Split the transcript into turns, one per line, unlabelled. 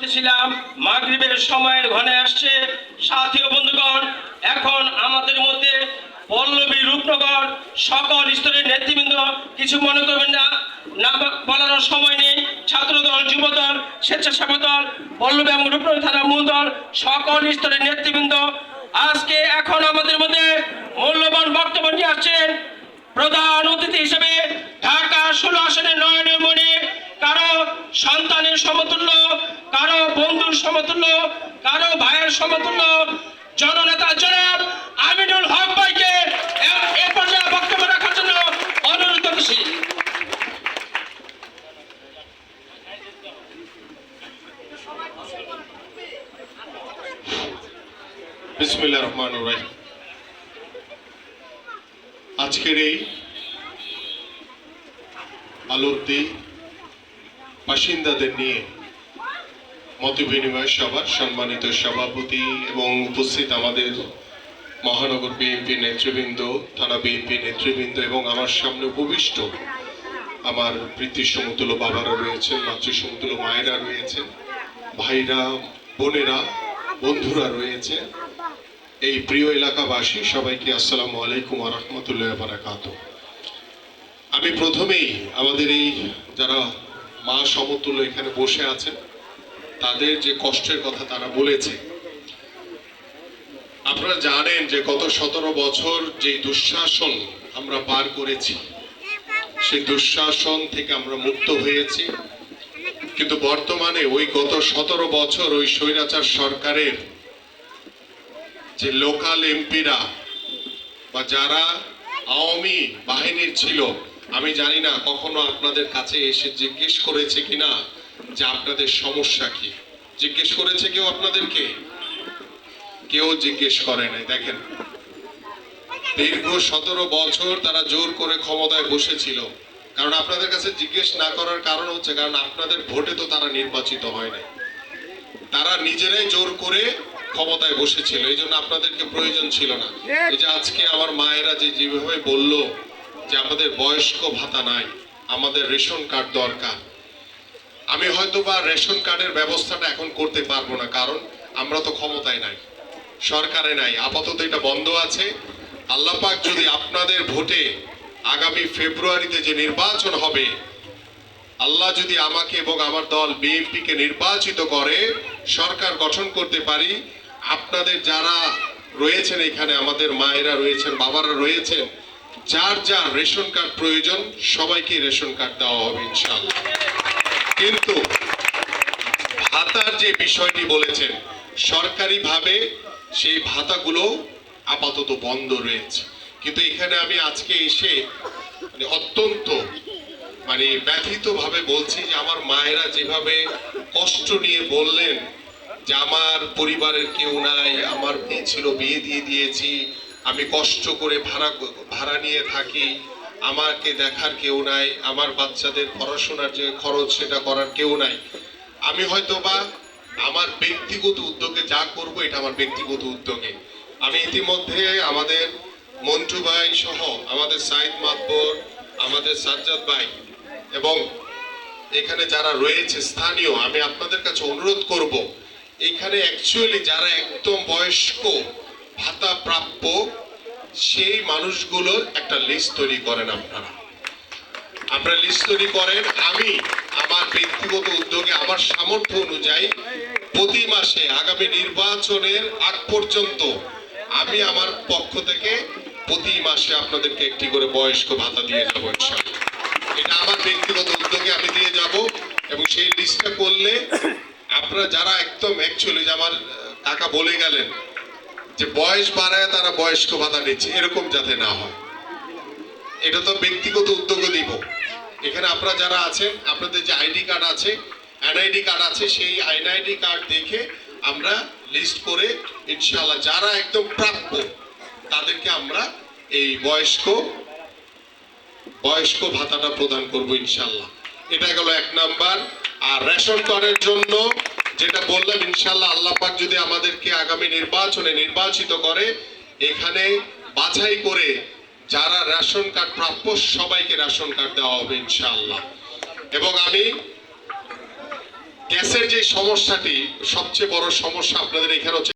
বলতেছিলাম মাগরিবের সময়ের ঘনে আসছে। সাথী ও বন্ধুগণ, এখন আমাদের মধ্যে পল্লবী রূপনগর সকল স্তরের নেতৃবৃন্দ, কিছু মনে করবেন না, নাম বলার সময় নেই। ছাত্রদল, যুবদল, স্বেচ্ছাসেবক দল, পল্লবী এবং রূপনগর থানা মূল দল, সকল স্তরের নেতৃবৃন্দ আজকে এখন আমাদের মধ্যে মূল্যবান বক্তব্য নিয়ে আসছেন প্রধান অতিথি হিসেবে ঢাকা 16 আসনের নয়নের মণি, কারো সন্তানের সমতুল্য, কারো বন্ধুর সমতুল্য, কারো ভাইয়ের সমতুল্য জননেতা জনাব আমিনুল হক ভাইকে এ পর্যায়ে বক্তব্য রাখার জন্য অনুরোধ করছি।
বিসমিল্লাহির রহমানির রহিম। আজকের এই আলোতে বাসিন্দাদের নিয়ে মত বিনিময় সভার সম্মানিত সভাপতি এবং উপস্থিত আমাদের মহানগর বিএনপি নেতৃবৃন্দ, থানা বিএনপি নেতৃবৃন্দ এবং আমার সামনে উপবিষ্ট আমার প্রীতি সমতুল্য বাবারা রয়েছেন, মাতৃ সমতুল্য মায়েরা রয়েছেন, ভাইরা, বোনেরা, বন্ধুরা রয়েছে, এই প্রিয় এলাকাবাসী সবাইকে আসসালামু আলাইকুম ওয়া রাহমাতুল্লাহি ওয়া বারাকাতুহু। আমি প্রথমেই আমাদের এই যারা মা সমতুল্য এখানে বসে আছেন তাদের যে কষ্টের কথা তারা বলেছে, আপনারা জানেন যে গত 17 বছর যে দুঃশাসন আমরা পার করেছি, সেই দুঃশাসন থেকে আমরা মুক্ত হয়েছি। কিন্তু বর্তমানে ওই গত 17 বছর ওই স্বৈরাচার সরকারের যে লোকাল এমপিরা বা যারা আওয়ামী বাহিনীর ছিল, আমি জানি না কখনো আপনাদের কাছে এসে জিজ্ঞেস করেছে কিনা যে আপনাদের সমস্যা কি। জিজ্ঞেস করেছে কেউ আপনাদেরকে? কেউ জিজ্ঞেস করে নাই। দেখেন, দীর্ঘ 17 বছর তারা জোর করে ক্ষমতায় বসেছিল। কারণ আপনাদের কাছে জিজ্ঞেস না করার কারণ হচ্ছে কারণ আপনাদের ভোটে তো তারা নির্বাচিত হয় নাই, তারা নিজেরাই জোর করে ক্ষমতায় বসেছিল, এই জন্য আপনাদেরকে প্রয়োজন ছিল না। এই যে আজকে আমার মায়েরা যেভাবে বলল যে আমাদের বয়স্ক ভাতা নাই, আমাদের রেশন কার্ড দরকার, আমি হয়তো বা রেশন কার্ডের ব্যবস্থাটা এখন করতে পারবো না, কারণ আমরা তো ক্ষমতায় নাই, সরকারে নাই, আপাতত এটা বন্ধ আছে। আল্লাহ পাক যদি আপনাদের ভোটে আগামী ফেব্রুয়ারিতে যে নির্বাচন হবে, আল্লাহ যদি আমাকে এবং আমার দল বিএনপি কে নির্বাচিত করে সরকার গঠন করতে পারি, আপনাদের যারা রয়েছেন এখানে, আমাদের মায়েরা রয়েছেন, বাবারা রয়েছেন, যার যার রেশন কার্ড প্রয়োজন সবাইকে রেশন কার্ড দেওয়া হবে ইনশাআল্লাহ। কিন্তু ভাতার যে বিষয়টি বলেছেন, সরকারিভাবে সেই ভাতাগুলো আপাতত বন্ধ রয়েছে। কিন্তু এখানে আমি আজকে এসে অত্যন্ত ব্যথিত ভাবে বলছি যে আমার মায়েরা যেভাবে কষ্ট নিয়ে বললেন যে আমার পরিবারের কেউ নাই, আমার মেয়ে ছিল, বিয়ে দিয়ে দিয়েছি, আমি কষ্ট করে ভাড়া নিয়ে থাকি, আমাকে দেখার কেউ নাই, আমার বাচ্চাদের পড়াশোনার যে খরচ সেটা করার কেউ নাই, আমি হয়তো বা আমার ব্যক্তিগত উদ্যোগে যা করব এটা আমার ব্যক্তিগত উদ্যোগে। আমি ইতিমধ্যে আমাদের মন্টু ভাই সহ আমাদের সাইদ মাতবর, আমাদের সাজ্জাদ ভাই এবং এখানে যারা রয়েছে স্থানীয়, আমি আপনাদের কাছে অনুরোধ করব, এখানে অ্যাকচুয়ালি যারা একদম বয়স্ক ভাতা প্রাপ্য সেই মানুষগুলোর একটা লিস্ট তৈরি করেন। আপনারা লিস্ট তৈরি করেন। আমি আমার ব্যক্তিগত উদ্যোগে আমার সামর্থ্য অনুযায়ী প্রতি মাসে আগামী নির্বাচনের আগ পর্যন্ত আমি আমার পক্ষ থেকে প্রতি মাসে আপনাদেরকে একটি করে বয়স্ক ভাতা দিয়ে যাব ইনশাআল্লাহ। এটা আমার ব্যক্তিগত উদ্যোগে আমি দিয়ে যাব। এবং সেই লিস্টটা করলে আপনারা যারা একদম অ্যাকচুয়ালি, যে আমার কাকা বলে গেলেন যে বয়স বাড়ায় তারা বয়স্ক ভাতা নিচ্ছে, এরকম যাতে না হয়, এটা তো ব্যক্তিগত উদ্যোগে দিব। এখানে আপনারা যারা আছেন, আপনাদের যে আইডি কার্ড আছে, এনআইডি কার্ড আছে, সেই এনআইডি কার্ড দেখে আমরা লিস্ট করে ইনশাআল্লাহ যারা একদম প্রাপ্য তাদেরকে আমরা এই বয়স্ক ভাতাটা প্রদান করব ইনশাআল্লাহ। এটা গেল 1 নাম্বার। আর রেশন কার্ডের জন্য যেটা বললাম, ইনশাআল্লাহ আল্লাহ পাক যদি আমাদেরকে আগামী নির্বাচনে নির্বাচিত করে, এখানে বাছাই করে যারা রেশন কার্ড প্রাপ্য সবাইকে রেশন কার্ড দেওয়া হবে ইনশাআল্লাহ। এবং আমি গ্যাসের যে সমস্যাটি সবচেয়ে বড় সমস্যা আপনাদের এখানে হচ্ছে